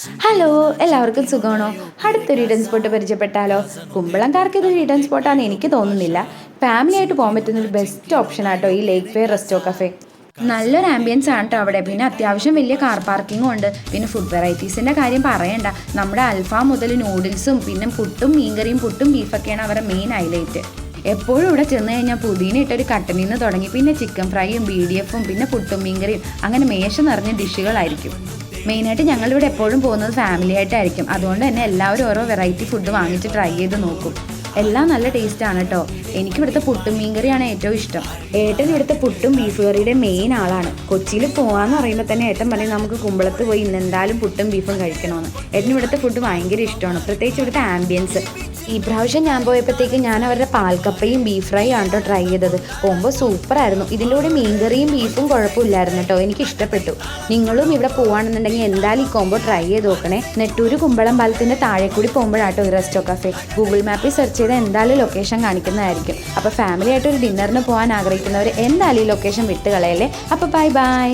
Hello, എല്ലാവർക്കും സുഖമാണോ? അടുത്തൊരു ഈഡൻ സ്പോട്ട് പരിചയപ്പെട്ടാലോ? കുമ്പളംകാർക്ക് ഇതൊരു ഈഡൻ സ്പോട്ടാണെന്ന് എനിക്ക് തോന്നുന്നില്ല. ഫാമിലി ആയിട്ട് പോകാൻ പറ്റുന്ന ഒരു ബെസ്റ്റ് ഓപ്ഷൻ ആട്ടോ ഈ ലേക്ക് ഫെയർ റെസ്റ്റോ കഫേ. നല്ലൊരു ആംബിയൻസ് ആണ് കേട്ടോ അവിടെ. പിന്നെ അത്യാവശ്യം വലിയ കാർ പാർക്കിങ്ങും ഉണ്ട്. പിന്നെ ഫുഡ് വെറൈറ്റീസിൻ്റെ കാര്യം പറയണ്ട. നമ്മുടെ അൽഫാം മുതൽ നൂഡിൽസും പിന്നെ പുട്ടും മീൻകറിയും പുട്ടും ബീഫൊക്കെയാണ് അവരുടെ മെയിൻ ഹൈലൈറ്റ്. എപ്പോഴും ഇവിടെ ചെന്ന് കഴിഞ്ഞാൽ പുതിന ഇട്ടൊരു കട്ടനിൽ നിന്ന് തുടങ്ങി പിന്നെ ചിക്കൻ ഫ്രൈയും BDF-ഉം പിന്നെ പുട്ടും മീൻകറിയും അങ്ങനെ മേശ നിറഞ്ഞ ഡിഷുകളായിരിക്കും. മെയിനായിട്ട് ഞങ്ങളിവിടെ എപ്പോഴും പോകുന്നത് ഫാമിലി ആയിട്ടായിരിക്കും. അതുകൊണ്ട് തന്നെ എല്ലാവരും ഓരോ വെറൈറ്റി ഫുഡ് വാങ്ങിച്ച് ട്രൈ ചെയ്ത് നോക്കും. എല്ലാം നല്ല ടേസ്റ്റാണ് കേട്ടോ. എനിക്കിവിടുത്തെ പുട്ടും മീൻകറിയാണ് ഏറ്റവും ഇഷ്ടം. ഏട്ടൻ ഇവിടുത്തെ പുട്ടും ബീഫ് കറിയുടെ മെയിൻ ആളാണ്. കൊച്ചിയിൽ പോകാമെന്ന് പറയുമ്പോൾ തന്നെ ഏട്ടൻ പറയും നമുക്ക് കുമ്പളത്ത് പോയി ഇന്ന് എന്തായാലും പുട്ടും ബീഫും കഴിക്കണമെന്ന്. ഏട്ടൻ ഇവിടുത്തെ ഫുഡ് ഭയങ്കര ഇഷ്ടമാണ്, പ്രത്യേകിച്ച് ഇവിടുത്തെ ആംബിയൻസ്. ഈ പ്രാവശ്യം ഞാൻ പോയപ്പോഴത്തേക്ക് ഞാൻ അവരുടെ പാൽക്കപ്പയും ബീഫ് ഫ്രൈ ആണ് കേട്ടോ ട്രൈ ചെയ്തത്. പോകുമ്പോൾ സൂപ്പറായിരുന്നു. ഇതിൻ്റെ കൂടെ മീൻകറിയും ബീഫും കുഴപ്പമില്ലായിരുന്നു കേട്ടോ, എനിക്ക് ഇഷ്ടപ്പെട്ടു. നിങ്ങളും ഇവിടെ പോകുകയാണെന്നുണ്ടെങ്കിൽ എന്തായാലും ഈ കോംബോ ട്രൈ ചെയ്ത് നോക്കണേ. നെട്ടൂർ കുമ്പളം പാലത്തിൻ്റെ താഴെ കൂടി പോകുമ്പോഴാട്ടോ ഈ റെസ്റ്റോ കഫേ. ഗൂഗിൾ മാപ്പിൽ സെർച്ച് ചെയ്താൽ എന്തായാലും ലൊക്കേഷൻ കാണിക്കുന്നതായിരിക്കും. അപ്പോൾ ഫാമിലി ആയിട്ട് ഒരു ഡിന്നറിന് പോകാൻ ആഗ്രഹിക്കുന്നവർ എന്തായാലും ഈ ലൊക്കേഷൻ വിട്ട് കളയല്ലേ. അപ്പോൾ ബൈ ബൈ.